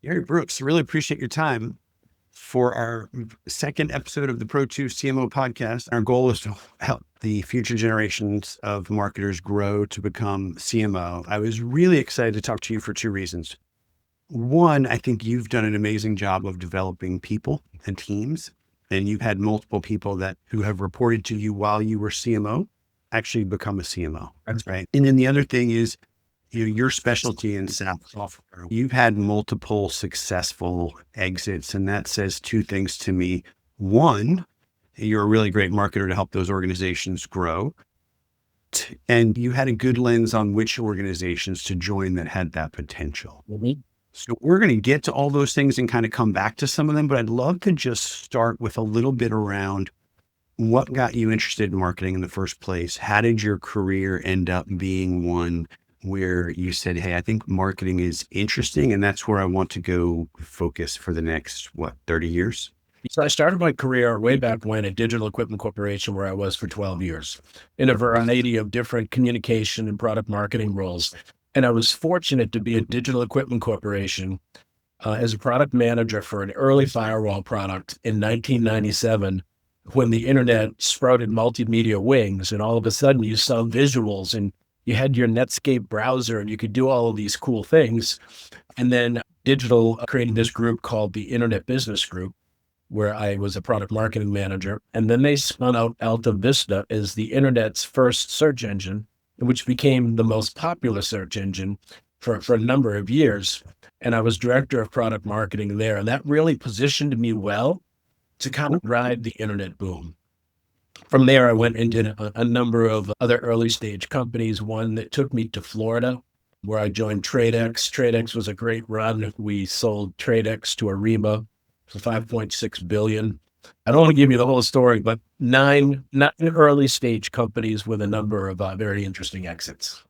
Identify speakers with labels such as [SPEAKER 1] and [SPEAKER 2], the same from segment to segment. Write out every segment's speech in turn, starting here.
[SPEAKER 1] Gary Brooks, really appreciate your time for our second episode of the Pro2 CMO podcast. Our goal is to help the future generations of marketers grow to become CMO. I was really excited to talk to you for two reasons. One, I think you've done an amazing job of developing people and teams, and you've had multiple people who have reported to you while you were CMO actually become a CMO. That's right. And then the other thing is, your specialty in SaaS software. You've had multiple successful exits, and that says two things to me. One, you're a really great marketer to help those organizations grow. And you had a good lens on which organizations to join that had that potential. Mm-hmm. So we're going to get to all those things and kind of come back to some of them, but I'd love to just start with a little bit around what got you interested in marketing in the first place. How did your career end up being one where you said, hey, I think marketing is interesting and that's where I want to go focus for the next, 30 years?
[SPEAKER 2] So I started my career way back when at Digital Equipment Corporation, where I was for 12 years in a variety of different communication and product marketing roles. And I was fortunate to be at Digital Equipment Corporation as a product manager for an early firewall product in 1997, when the internet sprouted multimedia wings, and all of a sudden you saw visuals and you had your Netscape browser and you could do all of these cool things. And then Digital created this group called the Internet Business Group, where I was a product marketing manager. And then they spun out Alta Vista as the internet's first search engine, which became the most popular search engine for a number of years. And I was director of product marketing there. And that really positioned me well to kind of ride the internet boom. From there, I went and did a number of other early stage companies. One that took me to Florida, where I joined TradeX. TradeX was a great run. We sold TradeX to Ariba for $5.6 billion. I don't want to give you the whole story, but nine early stage companies with a number of very interesting exits.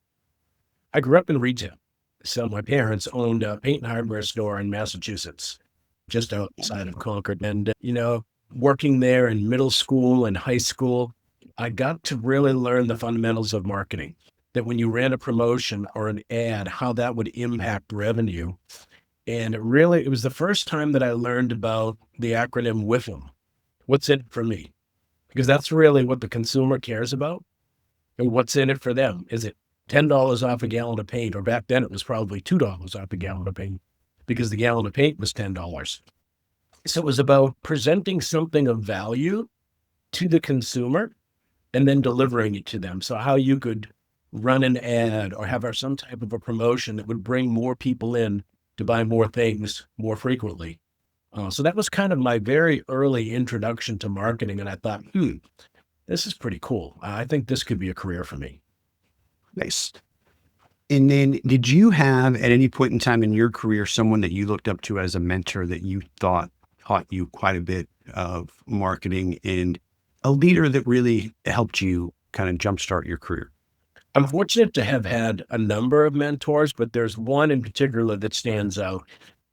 [SPEAKER 2] I grew up in retail. So my parents owned a paint and hardware store in Massachusetts, just outside of Concord. And, working there in middle school and high school, I got to really learn the fundamentals of marketing, that when you ran a promotion or an ad, how that would impact revenue. And it was the first time that I learned about the acronym WIFM. What's in it for me? Because that's really what the consumer cares about. And what's in it for them? Is it $10 off a gallon of paint? Or back then it was probably $2 off a gallon of paint, because the gallon of paint was $10. So it was about presenting something of value to the consumer and then delivering it to them. So how you could run an ad or have some type of a promotion that would bring more people in to buy more things more frequently. So that was kind of my very early introduction to marketing. And I thought, this is pretty cool. I think this could be a career for me.
[SPEAKER 1] Nice. And then did you have at any point in time in your career someone that you looked up to as a mentor that you thought taught you quite a bit of marketing, and a leader that really helped you kind of jumpstart your career?
[SPEAKER 2] I'm fortunate to have had a number of mentors, but there's one in particular that stands out.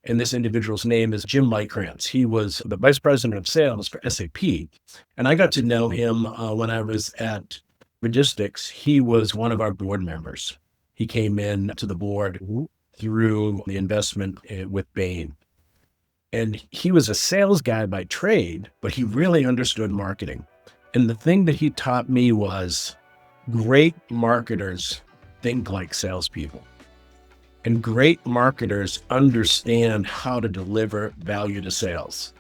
[SPEAKER 2] And this individual's name is Jim Lykrantz. He was the vice president of sales for SAP. And I got to know him when I was at Logistics. He was one of our board members. He came in to the board through the investment with Bain. And he was a sales guy by trade, but he really understood marketing. And the thing that he taught me was great marketers think like salespeople. And great marketers understand how to deliver value to sales.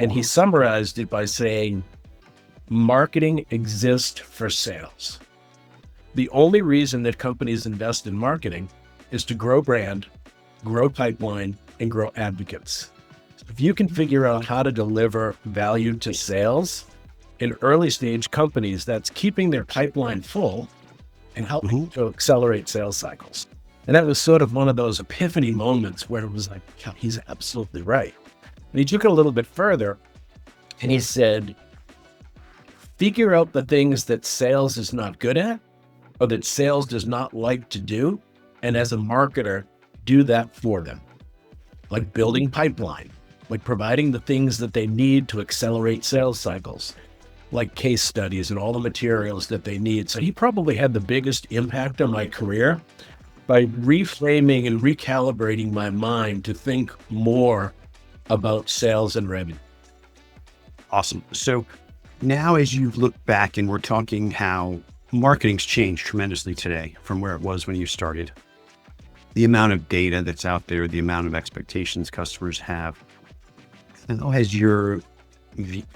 [SPEAKER 2] And he summarized it by saying, marketing exists for sales. The only reason that companies invest in marketing is to grow brand, grow pipeline, and grow advocates. If you can figure out how to deliver value to sales in early stage companies, that's keeping their pipeline full and helping to accelerate sales cycles. And that was sort of one of those epiphany moments where it was like, yeah, he's absolutely right. And he took it a little bit further and he said, figure out the things that sales is not good at or that sales does not like to do. And as a marketer, do that for them. Like building pipeline, like providing the things that they need to accelerate sales cycles, like case studies and all the materials that they need. So he probably had the biggest impact on my career. by reframing and recalibrating my mind to think more about sales and revenue.
[SPEAKER 1] Awesome. So now as you look back and we're talking how marketing's changed tremendously today from where it was when you started, the amount of data that's out there, the amount of expectations customers have, how has your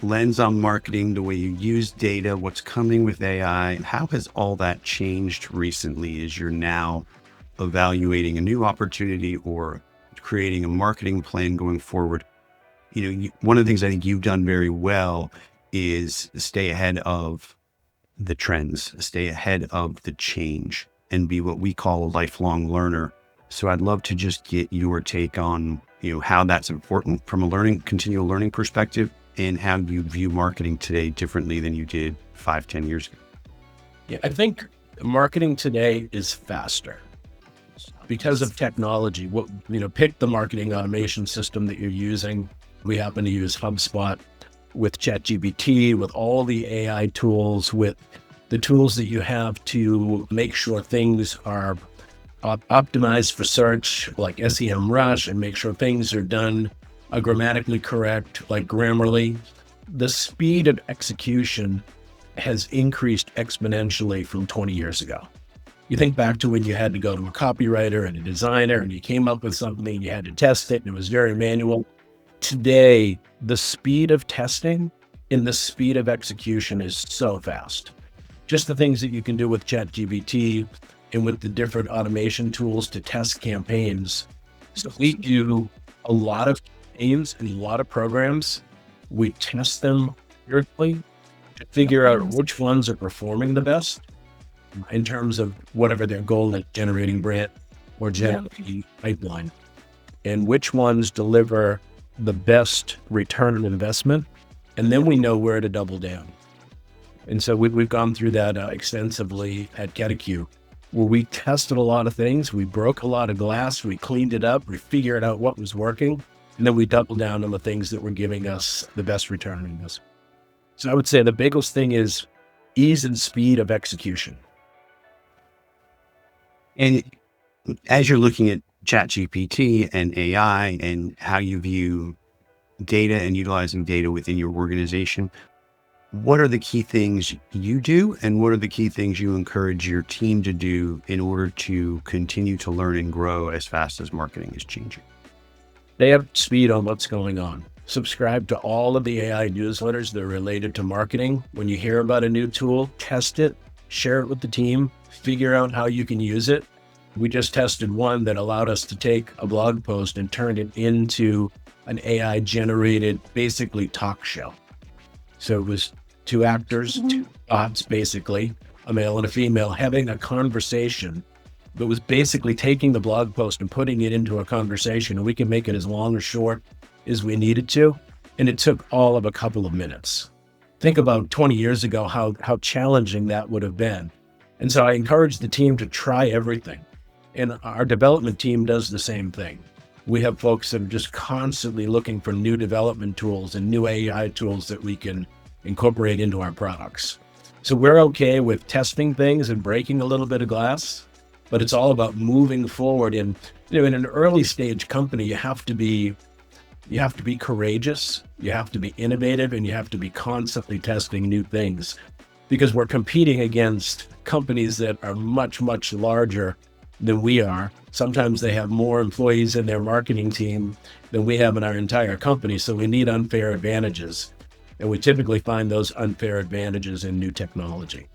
[SPEAKER 1] lens on marketing, the way you use data, what's coming with AI, how has all that changed recently as you're now evaluating a new opportunity or creating a marketing plan going forward? One of the things I think you've done very well is stay ahead of the trends, stay ahead of the change, and be what we call a lifelong learner. So I'd love to just get your take on, how that's important from a continual learning perspective, and how you view marketing today differently than you did 5-10 years ago.
[SPEAKER 2] Yeah, I think marketing today is faster because of technology. Pick the marketing automation system that you're using. We happen to use HubSpot with ChatGPT, with all the AI tools, with the tools that you have to make sure things are optimized for search, like SEMrush, and make sure things are done grammatically correct, like Grammarly. The speed of execution has increased exponentially from 20 years ago. You think back to when you had to go to a copywriter and a designer and you came up with something, you had to test it, and it was very manual. Today, the speed of testing and the speed of execution is so fast. Just the things that you can do with ChatGPT and with the different automation tools to test campaigns. So we do a lot of campaigns and a lot of programs. We test them carefully to figure out which ones are performing the best in terms of whatever their goal is, generating brand or generating pipeline, and which ones deliver the best return on investment. And then we know where to double down. And so we've gone through that extensively at GetAQ, where we tested a lot of things. We broke a lot of glass, we cleaned it up, we figured out what was working, and then we doubled down on the things that were giving us the best return on investment. So I would say the biggest thing is ease and speed of execution.
[SPEAKER 1] And as you're looking at ChatGPT and AI and how you view data and utilizing data within your organization, what are the key things you do, and what are the key things you encourage your team to do in order to continue to learn and grow as fast as marketing is changing?
[SPEAKER 2] They have speed on what's going on. Subscribe to all of the AI newsletters that are related to marketing. When you hear about a new tool, test it, share it with the team, figure out how you can use it. We just tested one that allowed us to take a blog post and turn it into an AI generated, basically talk show. So it was two actors, two bots, basically, a male and a female, having a conversation that was basically taking the blog post and putting it into a conversation. And we can make it as long or short as we needed to. And it took all of a couple of minutes. Think about 20 years ago, how challenging that would have been. And so I encourage the team to try everything. And our development team does the same thing. We have folks that are just constantly looking for new development tools and new AI tools that we can incorporate into our products. So we're okay with testing things and breaking a little bit of glass, but it's all about moving forward. And in an early stage company, you have to be courageous, you have to be innovative, and you have to be constantly testing new things, because we're competing against companies that are much, much larger than we are. Sometimes they have more employees in their marketing team than we have in our entire company. So we need unfair advantages. And we typically find those unfair advantages in new technology.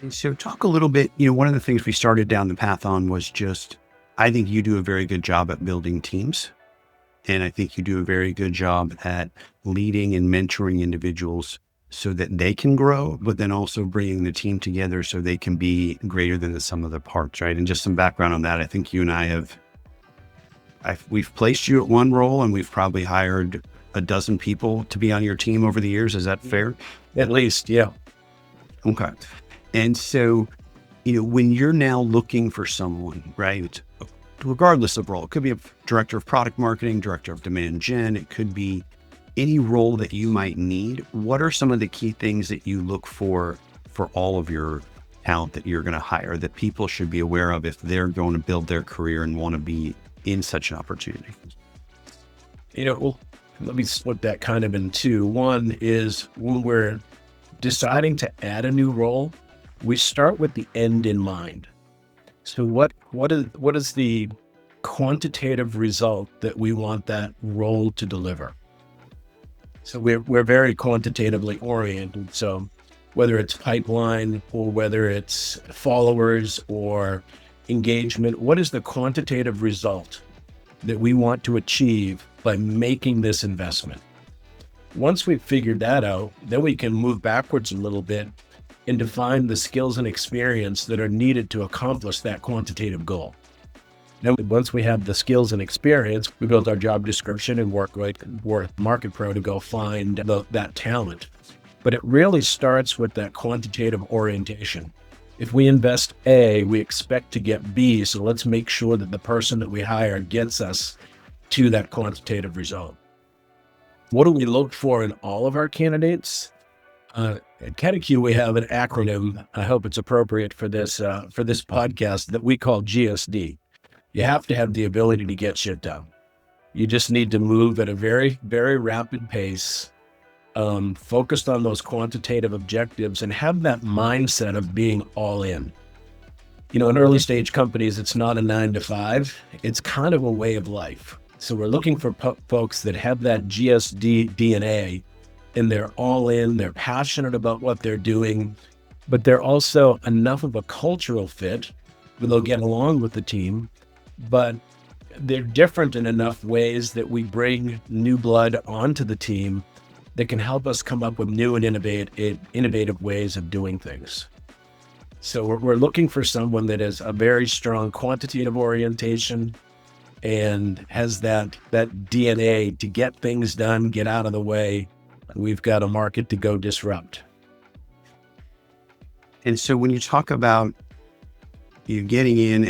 [SPEAKER 1] And so talk a little bit, one of the things we started down the path on was just, I think you do a very good job at building teams. And I think you do a very good job at leading and mentoring individuals so that they can grow, but then also bringing the team together so they can be greater than the sum of the parts, right? And just some background on that. I think you and I we've placed you at one role, and we've probably hired a dozen people to be on your team over the years. Is that fair?
[SPEAKER 2] At least, yeah.
[SPEAKER 1] Okay. And so, when you're now looking for someone, right, regardless of role, it could be a director of product marketing, director of demand gen, it could be any role that you might need. What are some of the key things that you look for all of your talent that you're going to hire that people should be aware of if they're going to build their career and want to be in such an opportunity?
[SPEAKER 2] Well, let me split that kind of in two. One is when we're deciding to add a new role, we start with the end in mind. So what is the quantitative result that we want that role to deliver? So we're very quantitatively oriented. So whether it's pipeline or whether it's followers or engagement, what is the quantitative result that we want to achieve by making this investment? Once we've figured that out, then we can move backwards a little bit and define the skills and experience that are needed to accomplish that quantitative goal. Now, once we have the skills and experience, we build our job description and work with Market Pro to go find that talent. But it really starts with that quantitative orientation. If we invest A, we expect to get B, so let's make sure that the person that we hire gets us to that quantitative result. What do we look for in all of our candidates? At CataQ, we have an acronym. I hope it's appropriate for this podcast that we call GSD. You have to have the ability to get shit done. You just need to move at a very, very rapid pace, focused on those quantitative objectives, and have that mindset of being all in. In early stage companies, it's not a 9 to 5. It's kind of a way of life. So we're looking for folks that have that GSD DNA, and they're all in, they're passionate about what they're doing, but they're also enough of a cultural fit where they'll get along with the team, but they're different in enough ways that we bring new blood onto the team that can help us come up with new and innovative ways of doing things. So we're looking for someone that has a very strong quantitative orientation and has that DNA to get things done, get out of the way. We've got a market to go disrupt.
[SPEAKER 1] And so when you talk about you getting in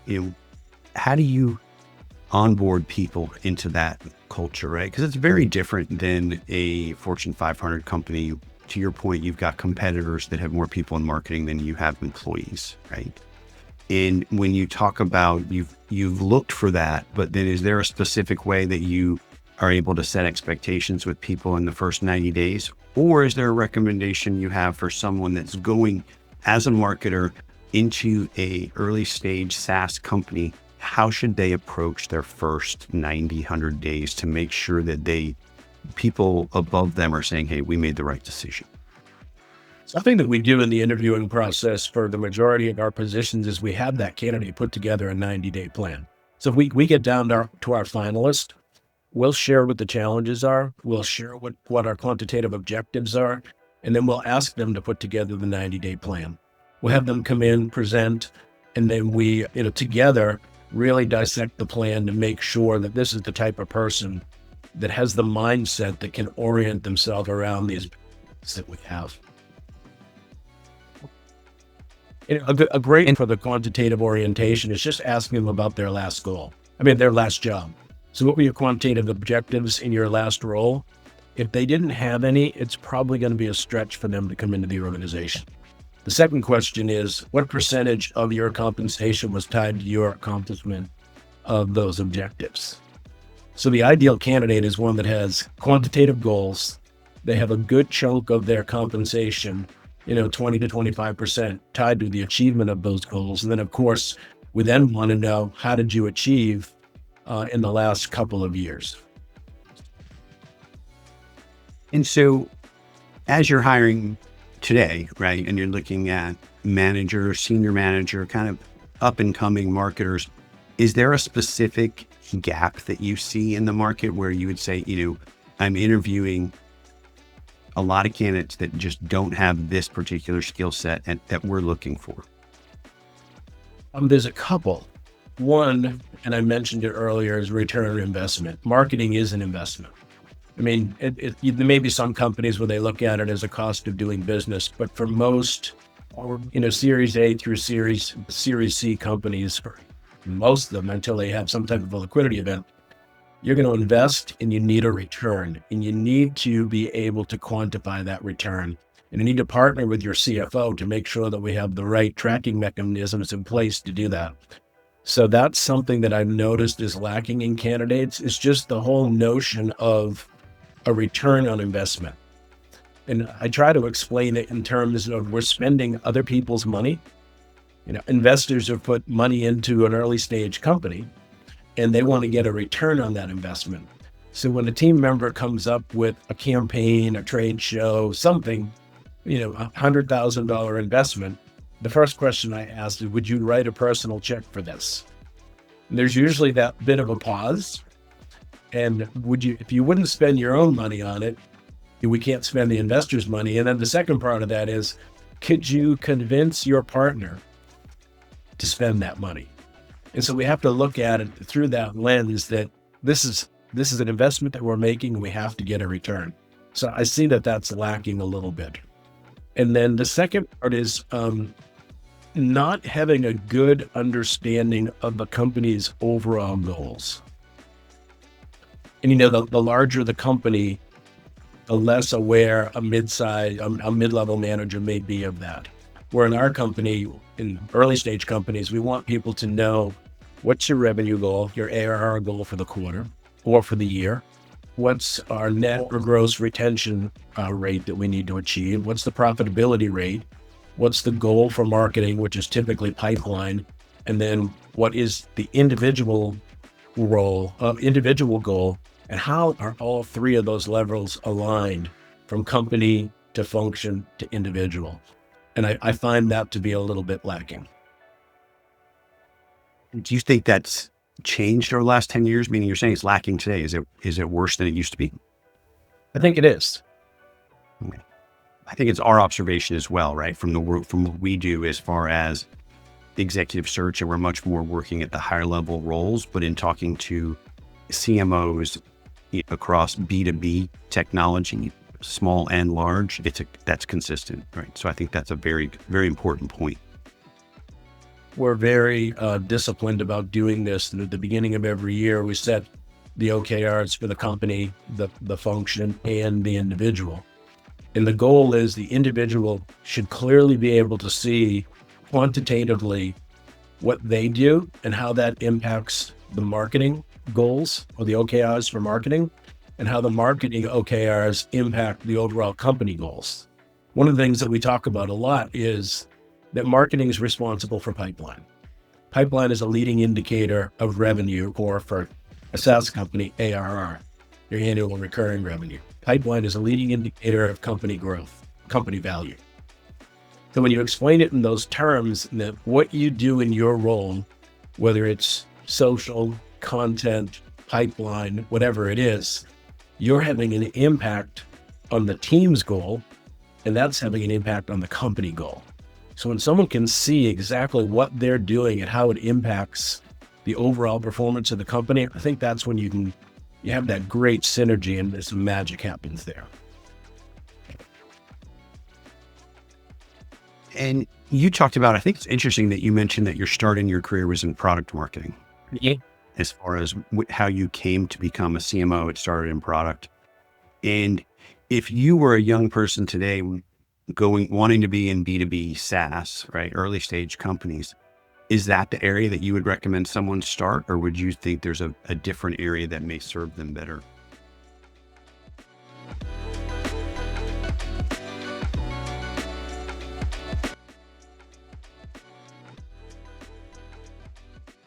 [SPEAKER 1] and how do you onboard people into that culture, right? Because it's very different than a Fortune 500 company. To your point, you've got competitors that have more people in marketing than you have employees, right? And when you talk about you've looked for that, but then is there a specific way that you are able to set expectations with people in the first 90 days? Or is there a recommendation you have for someone that's going as a marketer into a early stage SaaS company? How should they approach their first 90, 100 days to make sure that people above them are saying, hey, we made the right decision?
[SPEAKER 2] Something that we do in the interviewing process for the majority of our positions is we have that candidate put together a 90-day plan. So if we get down to our finalist, we'll share what the challenges are. We'll share what our quantitative objectives are, and then we'll ask them to put together the 90-day plan. We'll have them come in, present, and then we, together really dissect the plan to make sure that this is the type of person that has the mindset that can orient themselves around these that we have. A great for the quantitative orientation is just asking them about their last goal. Their last job. So what were your quantitative objectives in your last role? If they didn't have any, it's probably going to be a stretch for them to come into the organization. The second question is, what percentage of your compensation was tied to your accomplishment of those objectives? So the ideal candidate is one that has quantitative goals. They have a good chunk of their compensation, 20 to 25% tied to the achievement of those goals. And then, of course, we then want to know, how did you achieve in the last couple of years?
[SPEAKER 1] And so as you're hiring today, right, and you're looking at manager, senior manager, kind of up and coming marketers, is there a specific gap that you see in the market where you would say, I'm interviewing a lot of candidates that just don't have this particular skill set and that we're looking for?
[SPEAKER 2] There's a couple. One, and I mentioned it earlier, is return on investment. Marketing is an investment. There may be some companies where they look at it as a cost of doing business, but for most, Series A through Series C companies, most of them, until they have some type of a liquidity event, you're going to invest and you need a return, and you need to be able to quantify that return. And you need to partner with your CFO to make sure that we have the right tracking mechanisms in place to do that. So that's something that I've noticed is lacking in candidates. It's just the whole notion of a return on investment. And I try to explain it in terms of we're spending other people's money. Investors have put money into an early stage company and they want to get a return on that investment. So when a team member comes up with a campaign, a trade show, something, $100,000 investment, the first question I asked is, would you write a personal check for this? And there's usually that bit of a pause. And if you wouldn't spend your own money on it, we can't spend the investor's money. And then the second part of that is, could you convince your partner to spend that money? And so we have to look at it through that lens that this is an investment that we're making and we have to get a return. So I see that that's lacking a little bit. And then the second part is not having a good understanding of the company's overall goals. And the larger the company, the less aware a mid-level manager may be of that. Where in our company, in early stage companies, we want people to know what's your revenue goal, your ARR goal for the quarter or for the year. What's our net or gross retention rate that we need to achieve? What's the profitability rate? What's the goal for marketing, which is typically pipeline? And then what is the individual goal? And how are all three of those levels aligned from company to function to individual? And I find that to be a little bit lacking.
[SPEAKER 1] Do you think that's changed over the last 10 years? Meaning you're saying it's lacking today. Is it worse than it used to be?
[SPEAKER 2] I think it is.
[SPEAKER 1] Okay. I think it's our observation as well, right? From what we do as far as executive search, and we're much more working at the higher level roles, but in talking to CMOs across B2B technology, small and large, that's consistent, right? So I think that's a very, very important point.
[SPEAKER 2] We're very disciplined about doing this. And at the beginning of every year, we set the OKRs for the company, the function, and the individual. And the goal is the individual should clearly be able to see quantitatively what they do and how that impacts the marketing goals or the OKRs for marketing, and how the marketing OKRs impact the overall company goals. One of the things that we talk about a lot is that marketing is responsible for pipeline. Pipeline is a leading indicator of revenue, or for a SaaS company, ARR, your annual recurring revenue. Pipeline is a leading indicator of company growth, company value. So when you explain it in those terms, that what you do in your role, whether it's social, content, pipeline, whatever it is, you're having an impact on the team's goal, and that's having an impact on the company goal. So when someone can see exactly what they're doing and how it impacts the overall performance of the company, I think that's when you have that great synergy and this magic happens there.
[SPEAKER 1] And you talked about, I think it's interesting that you mentioned that your start in your career was in product marketing.
[SPEAKER 2] Yeah.
[SPEAKER 1] As far as how you came to become a CMO, it started in product. And if you were a young person today wanting to be in B2B SaaS, right, early stage companies, is that the area that you would recommend someone start? Or would you think there's a different area that may serve them better?